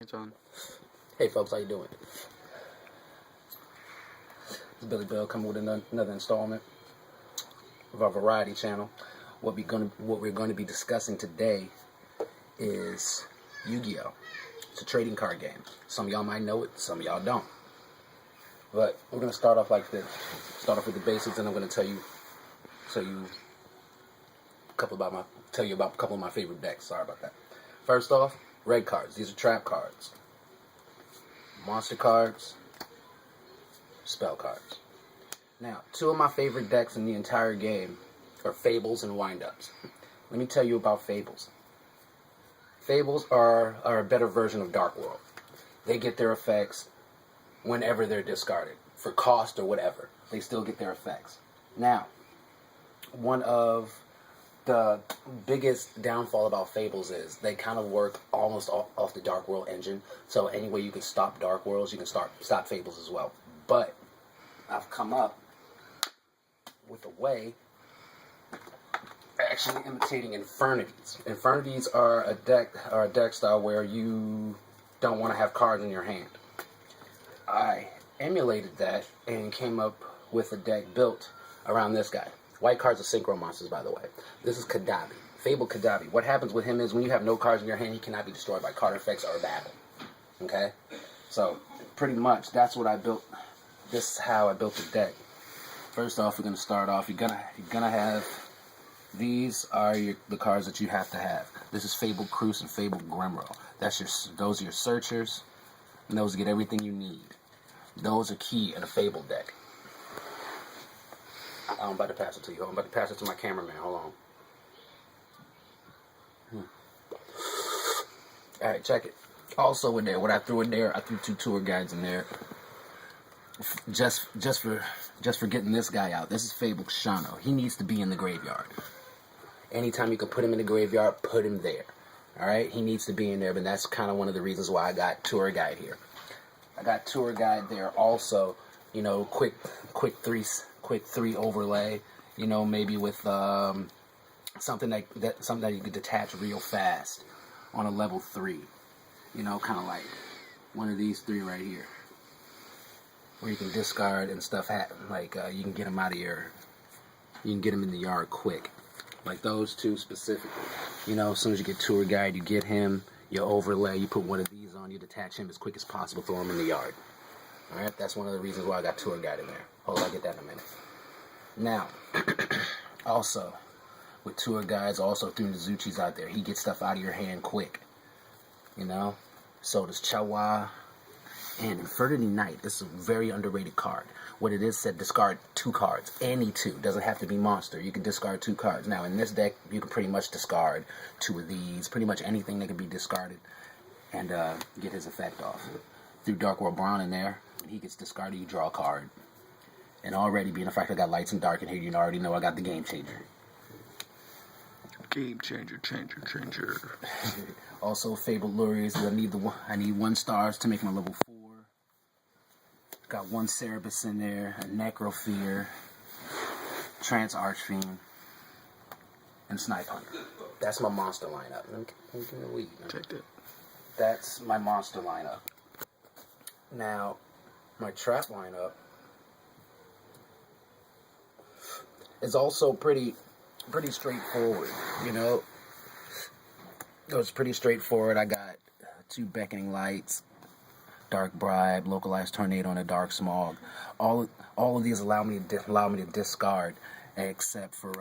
It's on. Hey folks, how you doing? It's Billy Bill coming with another installment of our variety channel. What we're going to be discussing today is Yu-Gi-Oh! It's a trading card game. Some of y'all might know it, some of y'all don't. But we're going to start off like this. Start off with the basics, and I'm going to tell you about a couple of my favorite decks. Sorry about that. First off, red cards. These are trap cards. Monster cards, spell cards. Now, two of my favorite decks in the entire game are Fables and Windups. Let me tell you about Fables. Fables are a better version of Dark World. They get their effects whenever they're discarded. For cost or whatever, they still get their effects. Now, one of the biggest downfall about Fables is they kind of work almost off the Dark World engine. So any way you can stop Dark Worlds, you can stop Fables as well. But I've come up with a way actually imitating Infernities. Infernities are a deck style where you don't want to have cards in your hand. I emulated that and came up with a deck built around this guy. White cards are synchro monsters, by the way. This is Kadabi. Fable Kadabi. What happens with him is when you have no cards in your hand, he cannot be destroyed by card effects or battle. Okay? So, pretty much, that's what I built. This is how I built the deck. First off, we're going to start off. You're gonna have... These are the cards that you have to have. This is Fable Cruz and Fable Grimro. Those are your searchers. And those get everything you need. Those are key in a Fable deck. I'm about to pass it to you. I'm about to pass it to my cameraman. Hold on. Alright, check it. Also in there, what I threw in there, I threw 2 tour guides in there. Just for getting this guy out. This is Fable Shano. He needs to be in the graveyard. Anytime you can put him in the graveyard, put him there. Alright? He needs to be in there, but that's kind of one of the reasons why I got tour guide here. I got tour guide there also, you know, quick three overlay, you know, maybe with something that you could detach real fast on a level 3, you know, kind of like one of these 3 right here, where you can discard and stuff happen, like you can get them out of you can get them in the yard quick, like those 2 specifically. You know, as soon as you get tour guide, you get him, your overlay, you put one of these on, you detach him as quick as possible, throw him in the yard. Alright, that's one of the reasons why I got tour guide in there. Hold on, I'll get that in a minute. Now, also, with tour guides, also through Mizuchi's out there, he gets stuff out of your hand quick. You know? So does Chawa. And Infernity Knight is a very underrated card. What it is said, discard 2 cards. Any 2. Doesn't have to be monster. You can discard 2 cards. Now, in this deck, you can pretty much discard 2 of these. Pretty much anything that can be discarded and get his effect off. Through Dark World Braun in there, when he gets discarded, you draw a card. And already, being the fact I got lights and dark in here, you already know I got the Game Changer. Game changer. Also, Fable Lures. I need 1 stars to make him a level 4. Got 1 Cerebus in there, a Necrofear, Trance Archfiend, and Snipe Hunter. That's my monster lineup. Let me give me a weed. Check that. That's my monster lineup. Now, my trap lineup is also pretty straightforward, you know. It was pretty straightforward. I got 2 Beckoning Lights, Dark Bribe, Localized Tornado, and a Dark Smog. All of these allow me to discard, except for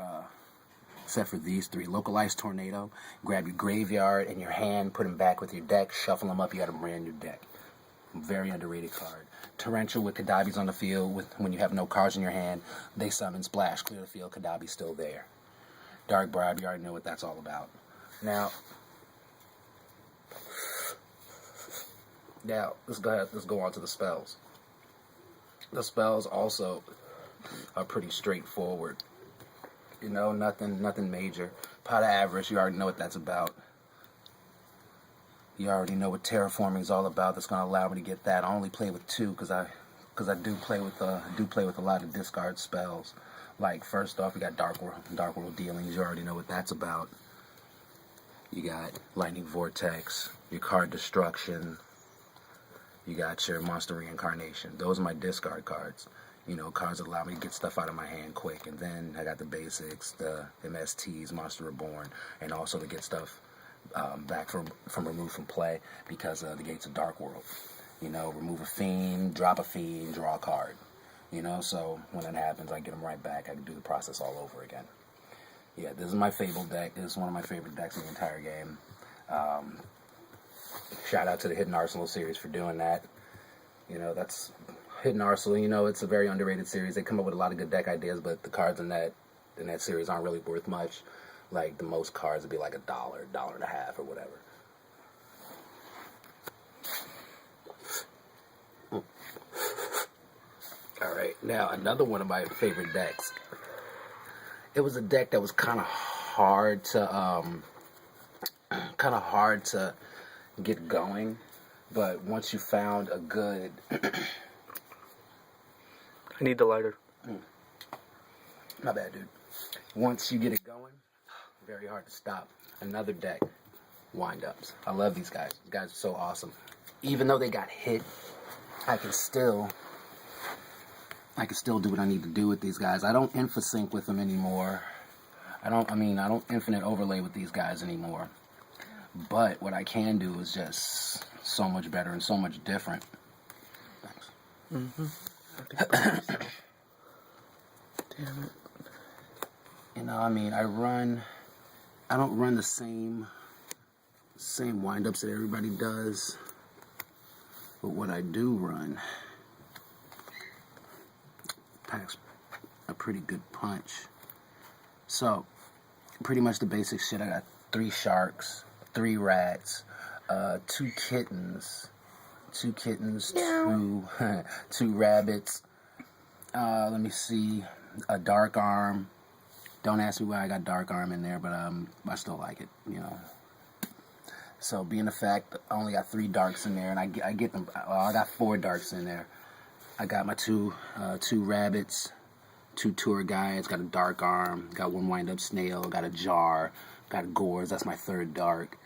these 3. Localized Tornado, grab your graveyard and your hand, put them back with your deck, shuffle them up, you got a brand new deck. Very underrated card. Torrential with Kadabi's on the field. When you have no cards in your hand, they summon, splash, clear the field, Kadabi's still there. Dark Bribe, you already know what that's all about. Now, let's go on to the spells. The spells also are pretty straightforward. You know, nothing major. Pot of Avarice, you already know what that's about. You already know what Terraforming is all about. That's going to allow me to get that. I only play with 2 because I do play with a lot of discard spells. Like, first off, we got Dark World Dealings. You already know what that's about. You got Lightning Vortex, your card Destruction, You got your Monster Reincarnation. Those are my discard cards. You know, cards that allow me to get stuff out of my hand quick. And then I got the basics, the MSTs, Monster Reborn, and also to get stuff back from removed from play because of the Gates of Dark World. You know, remove a fiend, drop a fiend, draw a card. You know, so when that happens, I get them right back. I can do the process all over again. Yeah, this is my Fable deck. This is one of my favorite decks in the entire game. Shout out to the Hidden Arsenal series for doing that. You know, that's Hidden Arsenal. You know, it's a very underrated series. They come up with a lot of good deck ideas, but the cards in that series aren't really worth much. Like, the most cards would be like $1, $1.50, or whatever. Alright, now another one of my favorite decks. It was a deck that was kind of hard to get going, but once you found a good I need the lighter. My bad, dude. Once you get it going, very hard to stop. Another deck, Wind-Ups. I love these guys. These guys are so awesome. Even though they got hit, I can still do what I need to do with these guys. I don't infosync with them anymore. I don't infinite overlay with these guys anymore. But what I can do is just so much better and so much different. Thanks. Damn it. You know, I mean, I don't run the same wind-ups that everybody does. But what I do run packs a pretty good punch. So, pretty much the basic shit. I got 3 sharks, 3 rats, 2 kittens, 2 rabbits. Let me see, a dark arm. Don't ask me why I got dark arm in there, but I still like it, you know. So, being the fact I only got 3 darks in there, and I get them. I got 4 darks in there. I got my 2 rabbits, 2 tour guides, got a dark arm, got 1 wind-up snail, got a jar, got gores. That's my 3rd dark.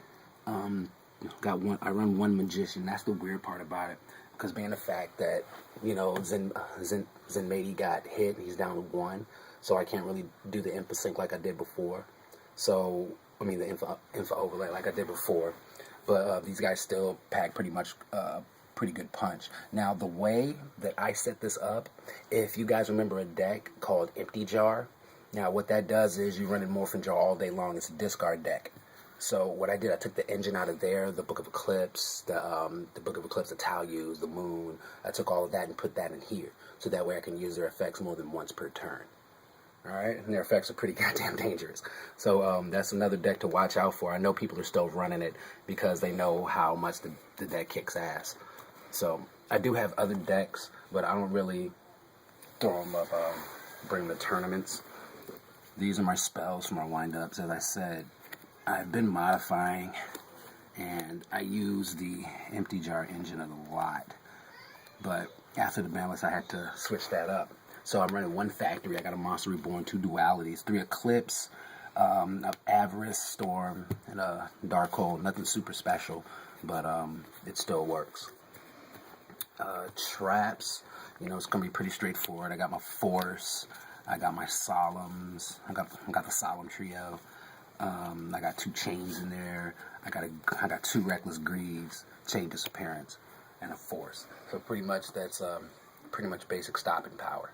Got 1. I run 1 magician. That's the weird part about it, because being the fact that, you know, Zenmaity got hit, he's down to 1, so I can't really do the infosync like I did before. So I mean the info overlay like I did before. But these guys still pack pretty good punch. Now, the way that I set this up, if you guys remember a deck called Empty Jar, now what that does is you run a Morphin Jar all day long. It's a discard deck. So what I did, I took the engine out of there, the Book of Eclipse, the Book of Eclipse, the Talyus, the Moon. I took all of that and put that in here, so that way I can use their effects more than once per turn. Alright, and their effects are pretty goddamn dangerous. So that's another deck to watch out for. I know people are still running it because they know how much the deck kicks ass. So I do have other decks, but I don't really throw them up, bring them to tournaments. These are my spells for my wind-ups. As I said, I've been modifying, and I use the Empty Jar engine a lot. But after the balance, I had to switch that up. So I'm running 1 factory. I got a Monster Reborn, 2 dualities, 3 Eclipse, an Avarice, Storm, and a Darkhold. Nothing super special, but it still works. Traps, you know, it's gonna be pretty straightforward. I got my Force, I got my Solemns, I got the Solemn Trio. I got 2 chains in there. I got 2 Reckless Greaves, Chain Disappearance, and a Force. So pretty much that's pretty much basic stopping power.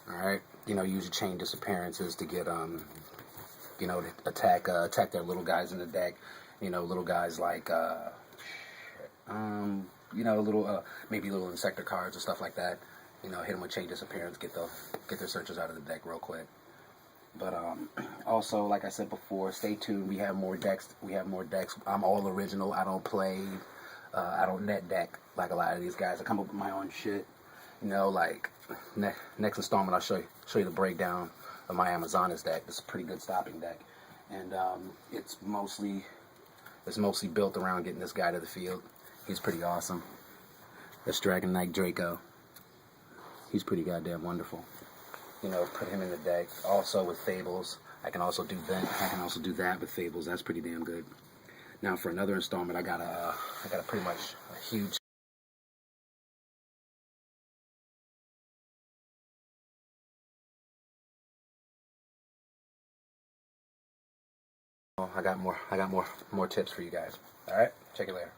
All right, you know, use your Chain Disappearances to get you know, to attack their little guys in the deck. You know, little guys like you know, little maybe little Insector cards and stuff like that. You know, hit them with Chain Disappearance, get their searchers out of the deck real quick. But also, like I said before, stay tuned. We have more decks. I'm all original. I don't play. I don't net deck like a lot of these guys. I come up with my own shit. You know, like next installment, I'll show you the breakdown of my Amazonas deck. It's a pretty good stopping deck, and it's mostly built around getting this guy to the field. He's pretty awesome. That's Dragon Knight Draco. He's pretty goddamn wonderful. You know, put him in the deck. Also with Fables, I can also do that with Fables. That's pretty damn good. Now for another installment, I got a pretty much a huge I got more tips for you guys. All right, check it later.